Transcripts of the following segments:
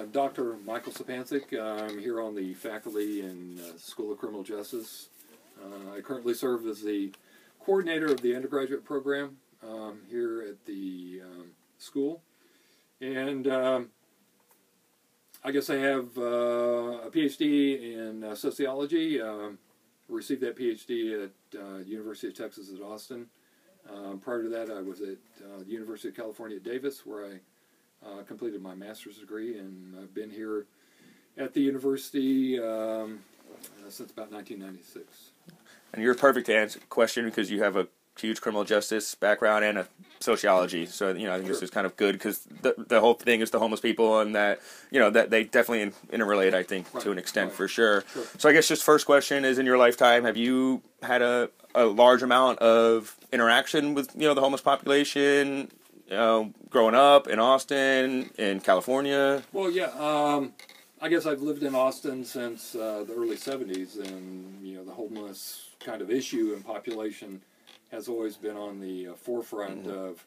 Dr. Michael Sapancic. I'm here on the faculty in School of Criminal Justice. I currently serve as the coordinator of the undergraduate program here at the school. And I guess I have a PhD in sociology. Received that PhD at University of Texas at Austin. Prior to that, I was at the University of California at Davis, where I completed my master's degree, and I've been here at the university since about 1996. And you're perfect to answer the question because you have a huge criminal justice background and a sociology. So, I think this is kind of good because the whole thing is the homeless people, and that, that they definitely interrelate, I think, to an extent for sure. So I guess just first question is, in your lifetime, have you had a large amount of interaction with, the homeless population, growing up in Austin, in California? Well, yeah, I guess I've lived in Austin since the early 70s, and, the homeless kind of issue and population has always been on the forefront of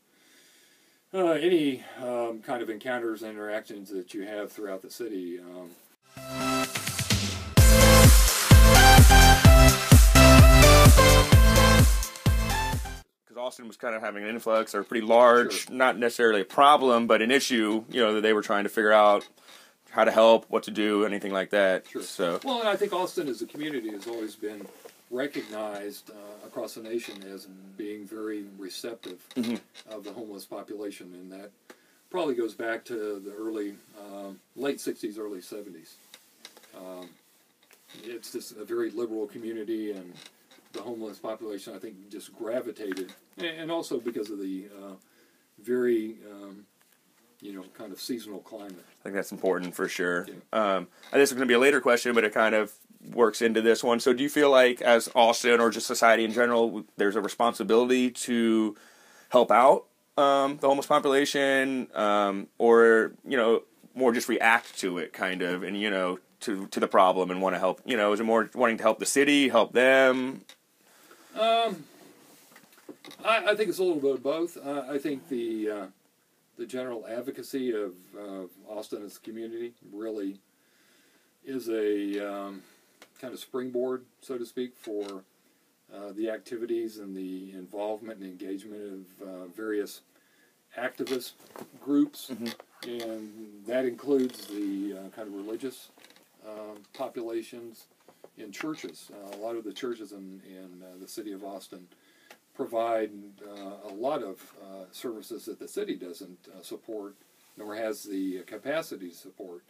any kind of encounters and interactions that you have throughout the city. Because Austin was kind of having an influx, or pretty large, not necessarily a problem, but an issue, that they were trying to figure out how to help, what to do, anything like that. So, well, and I think Austin as a community has always been recognized across the nation as being very receptive of the homeless population, and that probably goes back to the early, late 60s, early 70s. It's just a very liberal community, and the homeless population, I think, just gravitated, and also because of the very, kind of seasonal climate. I think that's important for sure. Yeah. This is going to be a later question, but it kind of works into this one. So do you feel like, as Austin or just society in general, there's a responsibility to help out the homeless population, or, more just react to it, kind of, and, to the problem and want to help? Is it more wanting to help the city, help them? I think it's a little bit of both. I think the general advocacy of Austin as a community really is a kind of springboard, so to speak, for the activities and the involvement and engagement of various activist groups, and that includes the kind of religious populations in churches. A lot of the churches in the city of Austin provide a lot of services that the city doesn't support, nor has the capacity to support.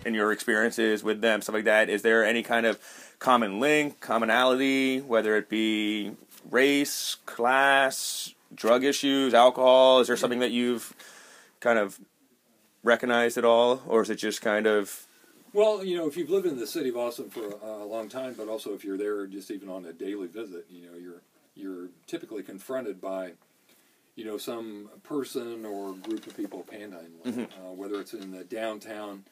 In your experiences with them, stuff like that, is there any kind of common link, commonality, whether it be race, class, drug issues, alcohol? Is there something that you've kind of recognized at all, or is it just kind of... Well, if you've lived in the city of Austin for a long time, but also if you're there just even on a daily visit, you're typically confronted by, some person or group of people panhandling, whether it's in the downtown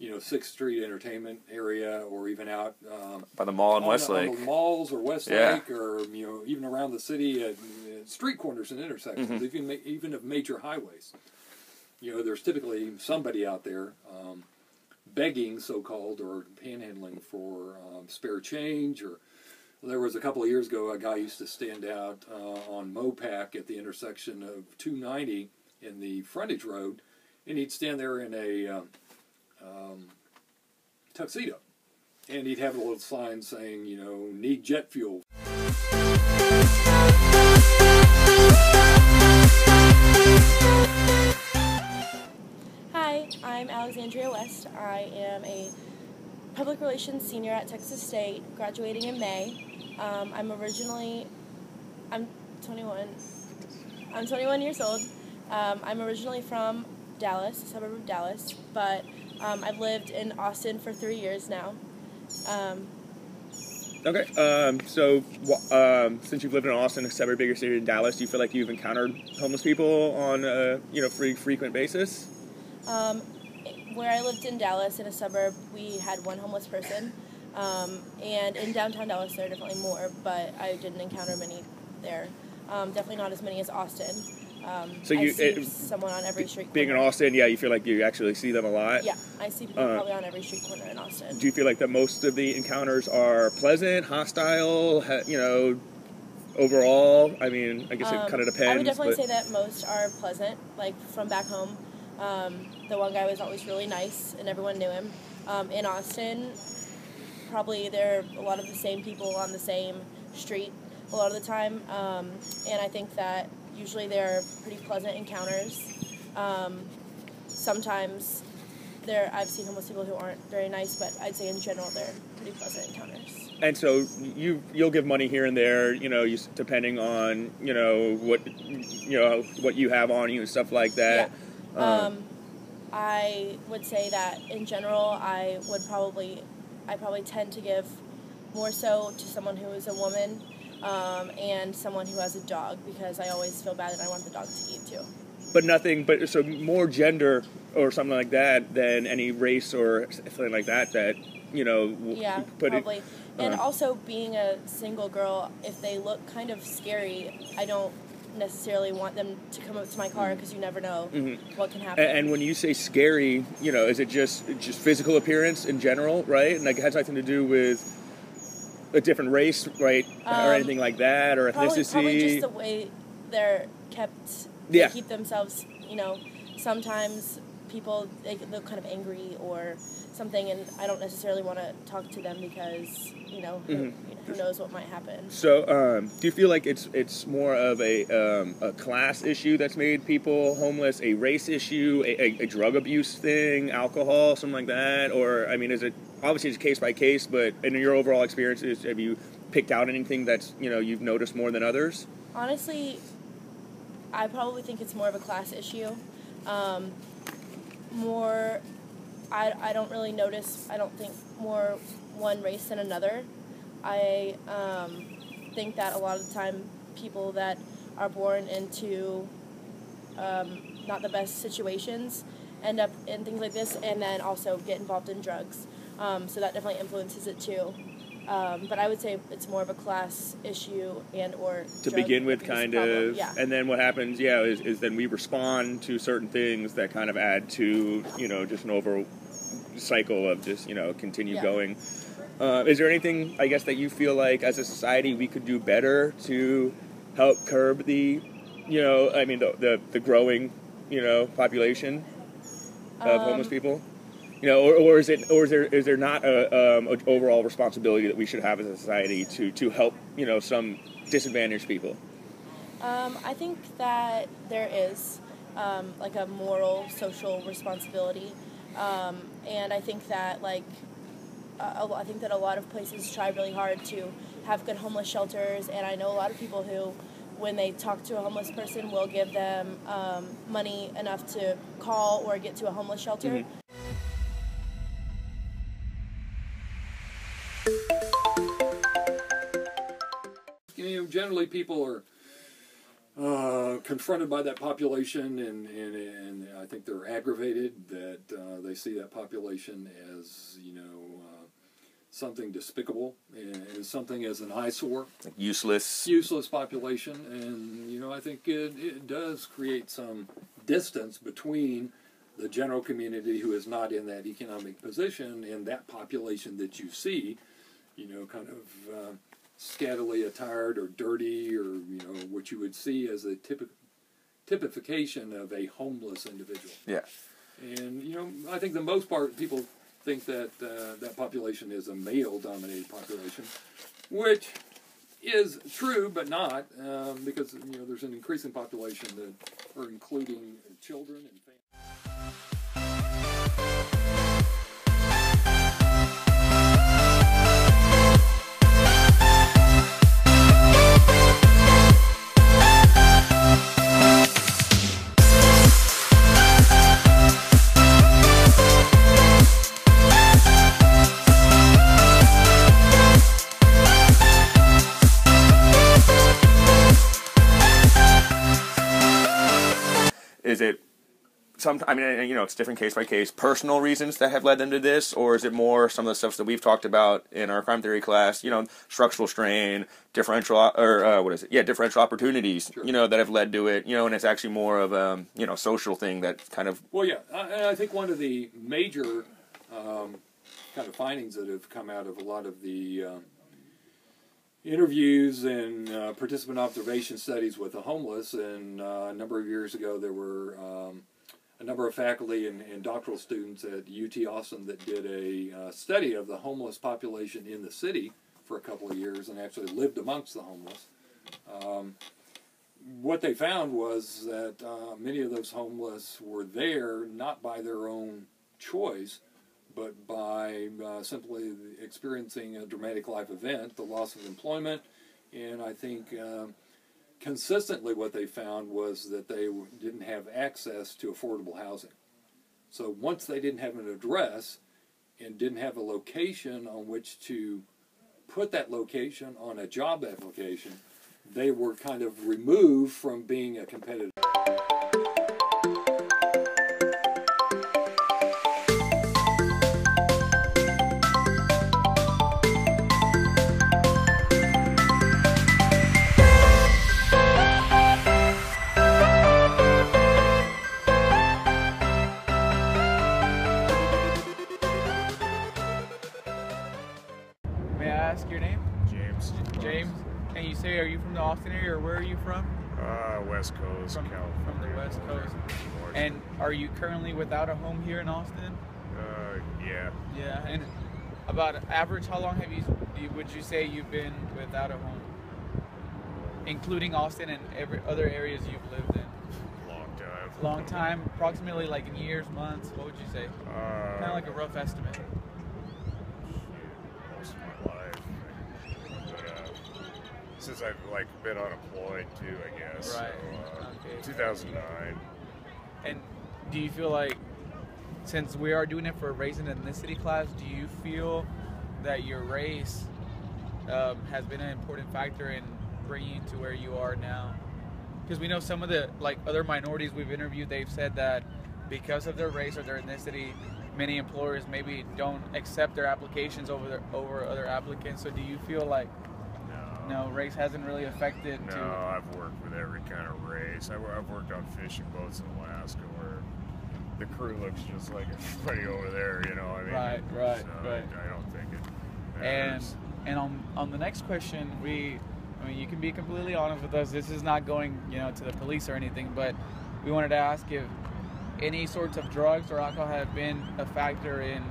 6th Street entertainment area, or even out by the mall in Westlake. On the malls or Westlake, or even around the city at street corners and intersections, even of major highways. There's typically somebody out there begging, so-called, or panhandling for spare change. Or there was a couple of years ago, a guy used to stand out on Mopac at the intersection of 290 in the frontage road, and he'd stand there in a tuxedo, and he'd have a little sign saying, need jet fuel. Hi, I'm Alexandria West. I am a public relations senior at Texas State, graduating in May. I'm 21. I'm 21 years old. I'm originally from Dallas, a suburb of Dallas, but I've lived in Austin for 3 years now. Okay, so since you've lived in Austin, a suburb bigger city than Dallas, do you feel like you've encountered homeless people on a frequent basis? Where I lived in Dallas, in a suburb, we had one homeless person. And in downtown Dallas, there are definitely more, but I didn't encounter many there. Definitely not as many as Austin. So I see someone on every street corner. Being in Austin, yeah, you feel like you actually see them a lot? Yeah, I see people probably on every street corner in Austin. Do you feel like that most of the encounters are pleasant, hostile, overall? I mean, I guess it kind of depends. I would definitely say that most are pleasant, like from back home. The one guy was always really nice, and everyone knew him. In Austin, probably there are a lot of the same people on the same street a lot of the time, and I think that usually they're pretty pleasant encounters. Sometimes I've seen homeless people who aren't very nice, but I'd say in general they're pretty pleasant encounters. And so you'll give money here and there, depending on what you have on you and stuff like that. Yeah. I would say that in general I probably tend to give more so to someone who is a woman and someone who has a dog, because I always feel bad and I want the dog to eat too. So more gender or something like that than any race or something like that yeah, probably. And also being a single girl, if they look kind of scary, I don't necessarily want them to come up to my car, because you never know what can happen. And when you say scary, is it just physical appearance in general, right? And like it has nothing to do with a different race, right? Or anything like that, or ethnicity? Probably just the way they're kept. They keep themselves, sometimes people, they look kind of angry or something, and I don't necessarily want to talk to them because, who knows what might happen. So, do you feel like it's more of a class issue that's made people homeless, a race issue, a drug abuse thing, alcohol, something like that? Or, I mean, is it, obviously it's case by case, but in your overall experiences, have you picked out anything that's, you've noticed more than others? Honestly, I probably think it's more of a class issue. I don't really notice, I don't think more one race than another. I think that a lot of the time people that are born into not the best situations end up in things like this, and then also get involved in drugs. So that definitely influences it too. But I would say it's more of a class issue and or to begin with, kind problem. of. Yeah. And then what happens, is then we respond to certain things that kind of add to, just an over cycle of just, continue going. Is there anything, I guess, that you feel like as a society we could do better to help curb the, the growing, population of homeless people? Or is there not a overall responsibility that we should have as a society to help, some disadvantaged people? I think that there is like a moral, social responsibility, and I think that I think that a lot of places try really hard to have good homeless shelters, and I know a lot of people who, when they talk to a homeless person, will give them money enough to call or get to a homeless shelter. Mm-hmm. Generally people are confronted by that population, and I think they're aggravated that they see that population as, something despicable and something as an eyesore. Like useless population, and, I think it does create some distance between the general community who is not in that economic position and that population that you see, kind of scattily attired or dirty, or what you would see as a typification of a homeless individual. Yeah. And I think the most part people think that that population is a male-dominated population, which is true, but not, because there's an increasing population that are including children and families. I mean, it's different case by case. Personal reasons that have led them to this, or is it more some of the stuff that we've talked about in our crime theory class? Structural strain, differential differential opportunities. Sure. That have led to it. And it's actually more of a social thing that kind of. Well, yeah, and I think one of the major kind of findings that have come out of a lot of the interviews and participant observation studies with the homeless, and a number of years ago there were a number of faculty and doctoral students at UT Austin that did a study of the homeless population in the city for a couple of years and actually lived amongst the homeless. What they found was that many of those homeless were there not by their own choice, but by simply experiencing a dramatic life event, the loss of employment, and I think consistently what they found was that they didn't have access to affordable housing. So once they didn't have an address and didn't have a location on which to put that location on a job application, they were kind of removed from being a competitive. Your name? James. James. And you say, are you from the Austin area, or where are you from? West Coast, California. From the West Coast. And are you currently without a home here in Austin? Yeah. Yeah. And about average, how long would you say you've been without a home, including Austin and every other areas you've lived in? Long time. Long time. Approximately like in years, months. What would you say? Kind of like a rough estimate. Most of my life. Since I've been unemployed too, I guess. Right. So, Okay. 2009. And do you feel like, since we are doing it for a race and ethnicity class, do you feel that your race has been an important factor in bringing you to where you are now? Because we know some of the other minorities we've interviewed, they've said that because of their race or their ethnicity, many employers maybe don't accept their applications over other applicants. So do you feel like no, race hasn't really affected? No, I've worked with every kind of race. I've worked on fishing boats in Alaska where the crew looks just like everybody over there, I mean. Right. So I don't think it matters. And on the next question, you can be completely honest with us. This is not going, to the police or anything, but we wanted to ask if any sorts of drugs or alcohol have been a factor in,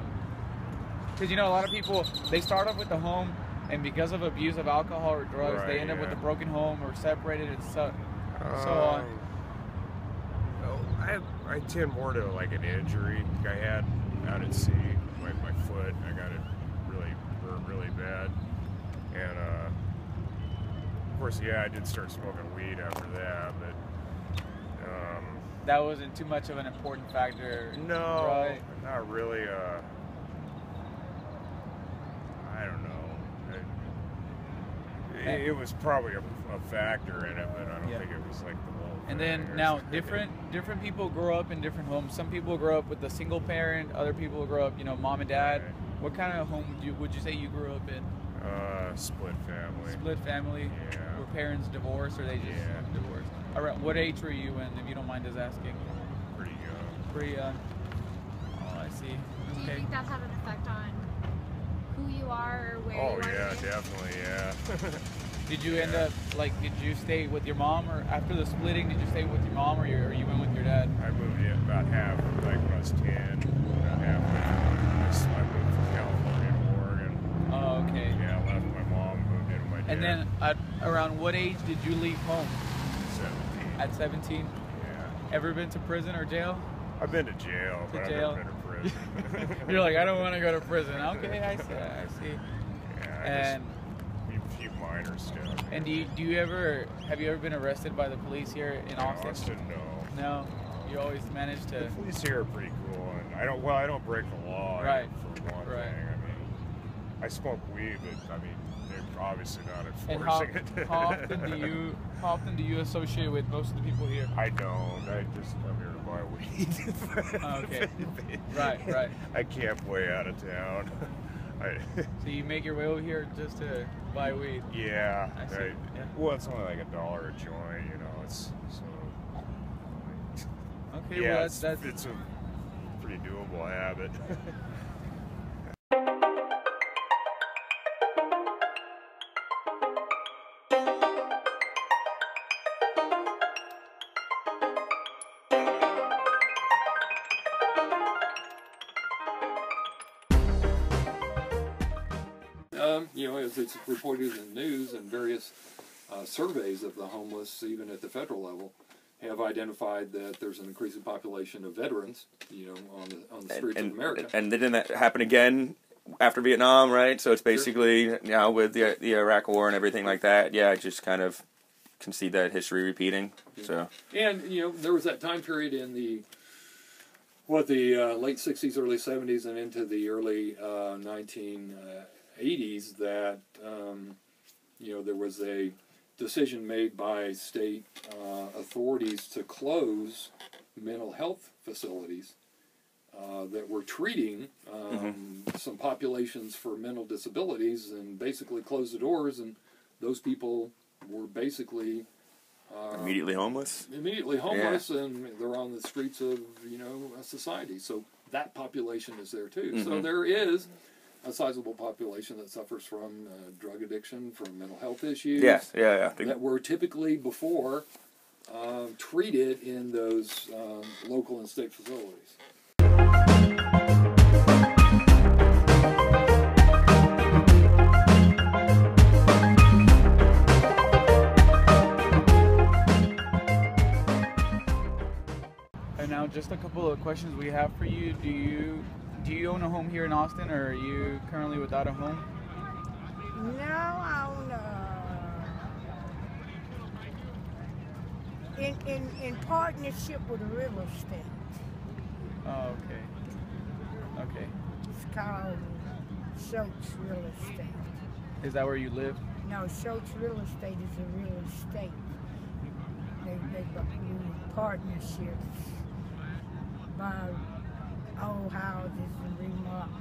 because a lot of people, they start off with the home, and because of abuse of alcohol or drugs, they end up with a broken home or separated and so on. I tend more to an injury I had out at sea, my foot. I got it really bad, and of course, I did start smoking weed after that, but that wasn't too much of an important factor. No, right? Not really. I don't know. It was probably a factor in it, but I don't think it was the whole And thing. then now different people grow up in different homes. Some people grow up with a single parent, other people grow up, mom and dad. Right. What kind of home would you say you grew up in? Split family. Split family? Yeah. Were parents divorced, or they just divorced? Around what age were you in, if you don't mind us asking? Pretty young. Pretty young. Oh, I see. Do you think that had an effect on who you are or where you are? Oh yeah, definitely, yeah. Did you end up, did you stay with your mom, or after the splitting, did you stay with your mom, or you went with your dad? I moved in about half, when I was 10, about halfway. I moved from California to Oregon. Oh, okay. Yeah, I left my mom, moved in with my dad. And then, around what age did you leave home? 17. At 17? Yeah. Ever been to prison or jail? I've been to jail, but I've never been to prison. You're like, I don't want to go to prison. Okay, I see. Yeah, a few minor stuff. And have you ever been arrested by the police here in Austin? Austin, no. No, you always manage to. The police here are pretty cool, and I don't break the law. Right. For one thing, I mean, I smoke weed, but they're obviously not enforcing it. How often do you associate with most of the people here? I don't. I just come here to my weed. Okay. Right. I camp way out of town. So you make your way over here just to buy weed? Yeah. I see. Yeah. Well, it's only like $1 a joint, you know. It's so. Okay, Yeah, well it's a pretty doable habit. You know, as it's reported in the news and various surveys of the homeless, even at the federal level, have identified that there's an increasing population of veterans, you know, on the streets of America. And didn't that happen again after Vietnam, right? So it's basically now with the Iraq War and everything like that. Yeah, I just kind of can see that history repeating. Yeah. So. And you know, there was that time period in the late 60s, early 70s, and into the early 1980s that you know, there was a decision made by state authorities to close mental health facilities that were treating some populations for mental disabilities, and basically closed the doors, and those people were basically immediately homeless. Yeah. And they're on the streets of, you know, society. So that population is there too. So there is a sizable population that suffers from drug addiction, from mental health issues. Yeah. That were typically before treated in those local and state facilities. And now, just a couple of questions we have for you. Do you own a home here in Austin, or are you currently without a home? No, I own in partnership with real estate. Oh, okay. It's called Schultz Real Estate. Is that where you live? No, Schultz Real Estate is a real estate. They do partnerships, buy old houses and remodel.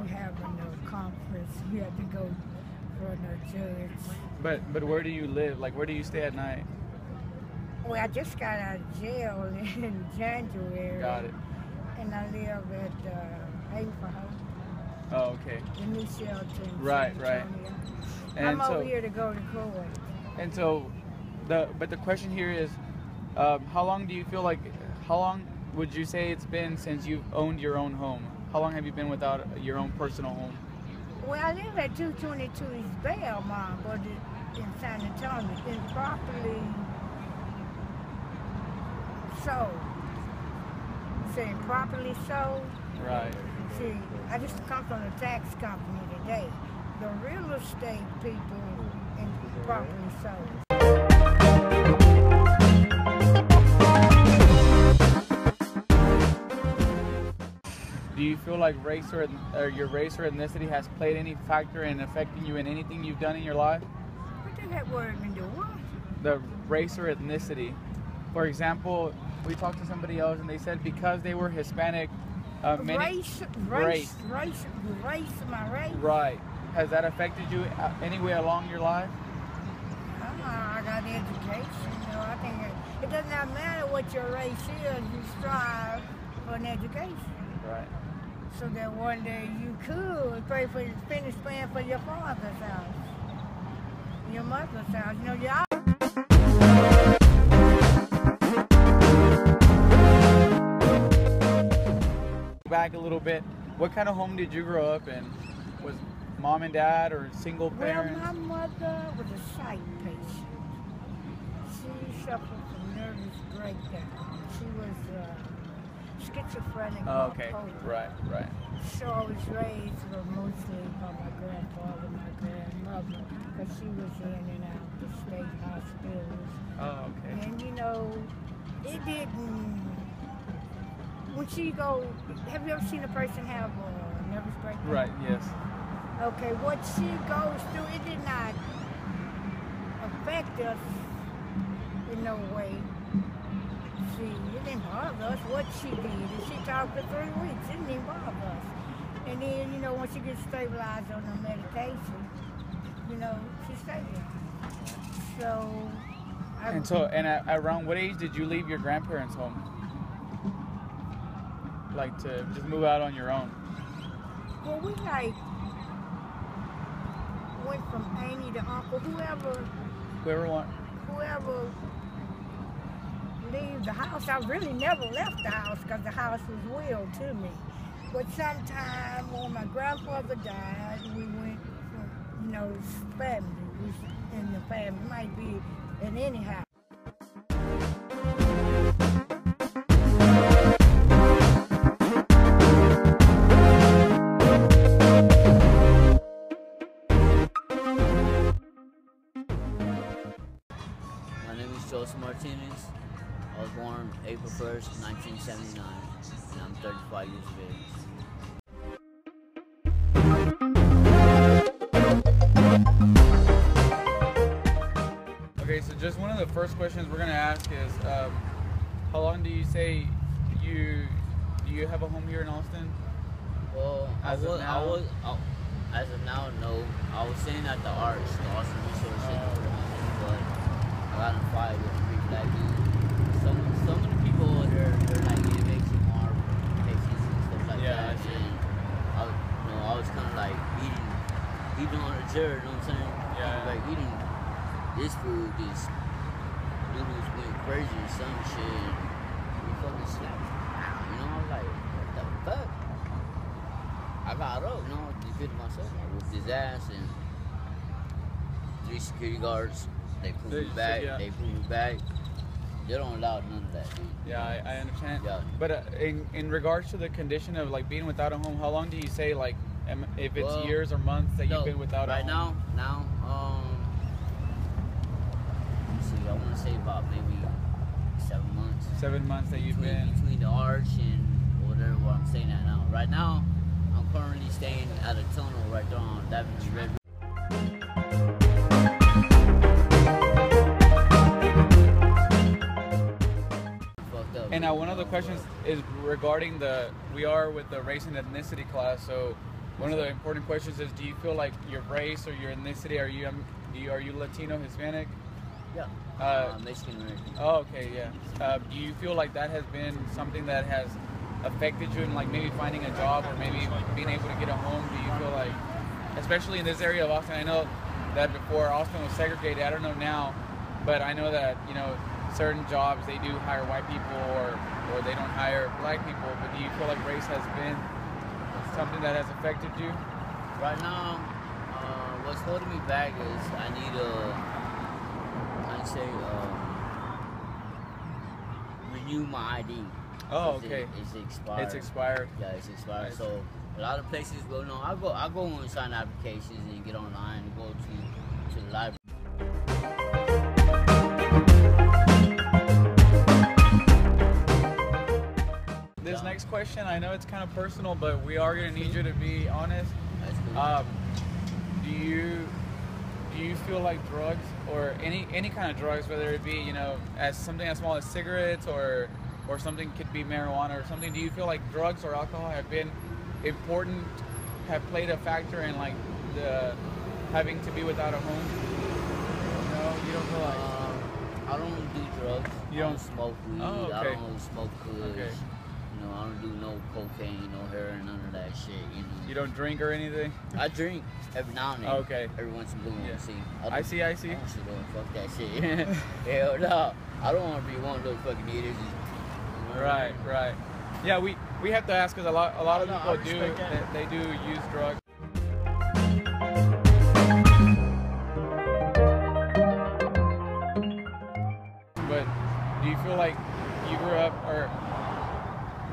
We having a conference. We have to go for the judge. But where do you live? Like, where do you stay at night? Well, I just got out of jail in January. Got it. And I live at Haverhill. Oh, okay. The new shelter in Right. San Antonio. And I'm so, over here to go to court. And so, the question here is, how long would you say it's been since you've owned your own home? How long have you been without your own personal home? Well, I live at 222 East Belmont, but in San Antonio. It's been properly sold. Saying properly sold? Right. See, I just come from the tax company today. The real estate people and properly sold. Do you feel like race or your race or ethnicity has played any factor in affecting you in anything you've done in your life? What does that word mean? What? The race or ethnicity. For example, we talked to somebody else and they said because they were Hispanic, race. Right. Has that affected you any way along your life? I got education. You know, I think it does not matter what your race is. You strive for an education. Right. So that one day you could finish paying for your father's house, your mother's house. You know, Back a little bit. What kind of home did you grow up in? Was mom and dad or single parents? Well, my mother was a sight patient. She suffered from nervous breakdown. She was schizophrenic. Oh, okay. Bipolar. Right. So I was raised mostly by my grandfather, my grandmother, because she was in and out the state hospitals. Oh, okay. And you know, it didn't. When she go, have you ever seen a person have a nervous breakdown? Right. Yes. Okay, what she goes through, it did not affect us in no way. see, it didn't bother us what she did. And she talked for 3 weeks. It didn't even bother us. And then, you know, when she gets stabilized on the medication, you know, she's stabilized. So. And around what age did you leave your grandparents' home? Like to just move out on your own? Well, we like went from auntie to uncle, whoever leave the house. I really never left the house because the house was willed to me. But sometime when my grandfather died, we went from, you know, family. We was in the family. It might be in any house. Martinez. I was born April 1st, 1979, and I'm 35 years of age. Okay, so just one of the first questions we're gonna ask is, how long do you say you have a home here in Austin? Well, as of now, no. I was staying at the Arch, the Austin Resource Center, but I got in a fight with 3 black dudes. Some of the people they're like inmates and more cases and stuff like that. And I was kind of like eating on a chair, you know what I'm saying? Yeah. Like eating this food, this noodles went crazy and some shit. We fucking slapped. You know, I was like, what the fuck? I got up, you know, defended myself. I whooped his ass and 3 security guards. They put me back. They put me back. They don't allow none of that, dude. Yeah, I understand. Yeah. But in regards to the condition of like being without a home, how long do you say like if it's years or months that you've been without a home? Right now, let's see, I want to say about maybe 7 months. 7 months that you've been between the Arch and whatever where I'm staying at now. Right now, I'm currently staying at a tunnel right there on Davenport Red. And now one of the questions is regarding we are with the race and ethnicity class, so one of the important questions is, do you feel like your race or your ethnicity, are you Latino, Hispanic? Yeah, Mexican American. Oh, okay, yeah. Do you feel like that has been something that has affected you in like maybe finding a job or maybe being able to get a home? Do you feel like, especially in this area of Austin, I know that before Austin was segregated, I don't know now, but I know that, you know, certain jobs they do hire white people or they don't hire black people, but do you feel like race has been something that has affected you? Right now, what's holding me back is I need renew my ID. Oh, okay. It's expired. It's expired. Yeah, it's expired. Nice. So a lot of places go, no, I go and sign applications and get online and go to the library. This next question, I know it's kind of personal, but we are going to need you to be honest. That's cool. Do you feel like drugs or any kind of drugs, whether it be, you know, as something as small as cigarettes or something could be marijuana or something, do you feel like drugs or alcohol have been important, have played a factor in like the having to be without a home? No, you don't feel like? I don't do drugs. You don't smoke weed. Oh, okay. I don't really smoke kush. Okay. You know, I don't do no cocaine, no heroin, none of that shit. You know. You don't drink or anything? I drink every now and then. Okay. Every once in a blue moon. Yeah. See. I see. I don't fuck that shit. Hell no. I don't want to be one of those fucking eaters. Right. Yeah, we have to ask because a lot of people they do use drugs. But do you feel like you grew up, or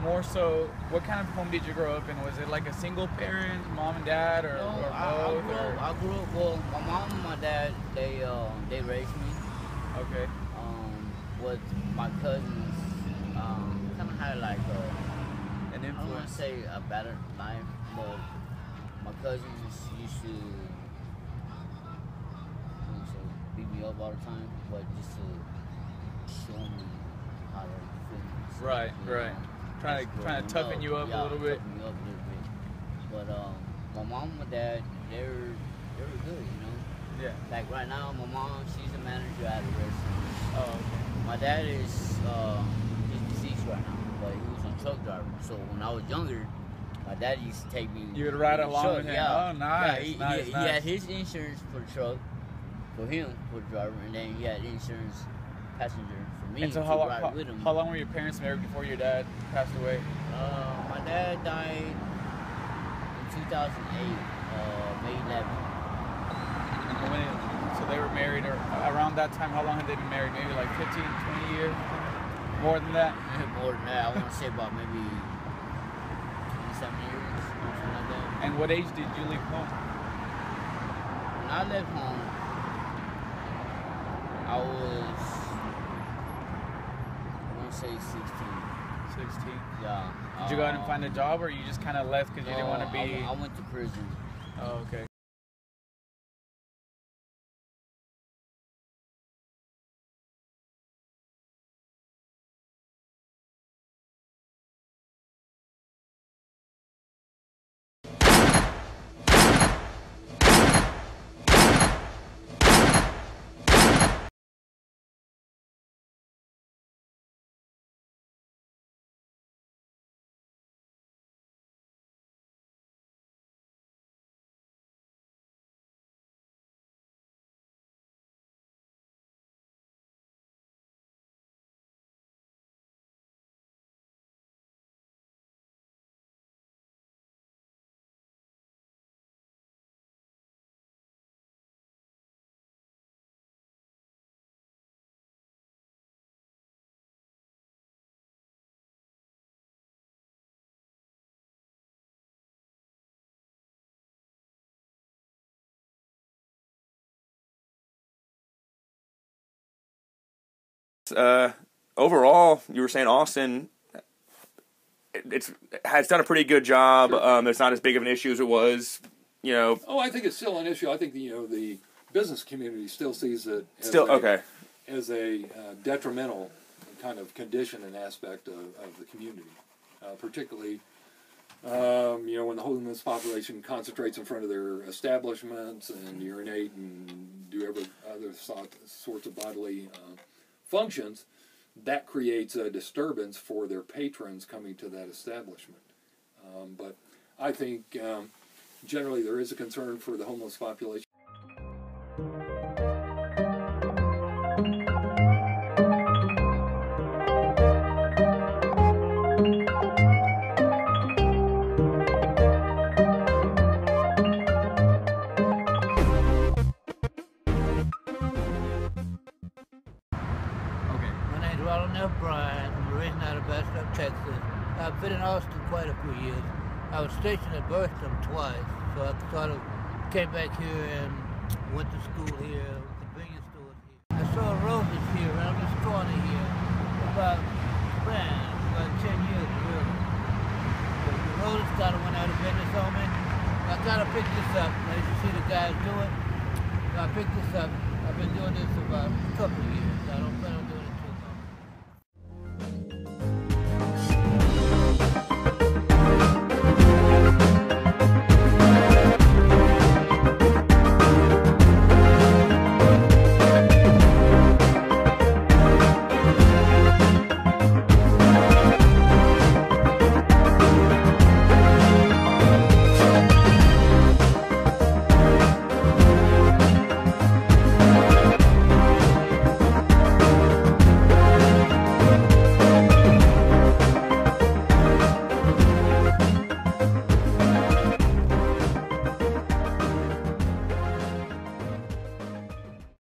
more so, what kind of home did you grow up in? Was it like a single parent, mom and dad, or both? I grew up. Well, my mom and my dad, they raised me. Okay. With my cousins, kind of had like an influence. I don't want to say a better life, but my cousins used to, I don't say beat me up all the time, but just to show me how to feelings. Right, right. Trying to toughen you up a little bit. Toughen me up a little bit. But my mom and my dad, they were good, you know. Yeah. Like right now, my mom, she's a manager at a restaurant. Oh, okay. My dad is he's deceased right now, but he was a truck driver. So when I was younger, my dad used to take me. You would ride in the along truck, with him. Yeah. Oh, nice, Yeah, nice. he had his insurance for the truck, for him, for the driver, and then he had insurance passenger for me And so to ride with him. how long were your parents married before your dad passed away? My dad died in 2008, May 11th. So they were married, or around that time, how long had they been married? Maybe like 15, 20 years? More than that? More than that. I want to say about maybe 27 years, something like that. And what age did you leave home? When I left home, I want to say 16. 16. Yeah. Did you go out and find a job, or you just kind of left because you didn't want to be... I went to prison. Oh, okay. Overall, you were saying Austin has done a pretty good job. Sure. It's not as big of an issue as it was, you know. Oh, I think it's still an issue. I think the business community still sees it as a detrimental kind of condition and aspect of the community, particularly when the homeless population concentrates in front of their establishments and urinate and do other sorts of bodily functions. That creates a disturbance for their patrons coming to that establishment. But I think generally there is a concern for the homeless population. Texas. I've been in Austin quite a few years. I was stationed at Birmingham twice, so I sort of came back here and went to school here, convenience stores here. I saw roses here around this corner here about 10 years really. The roses kind of went out of business on me. I kind of picked this up. As you see the guys do it, I picked this up. I've been doing this for about a couple of years. I don't plan on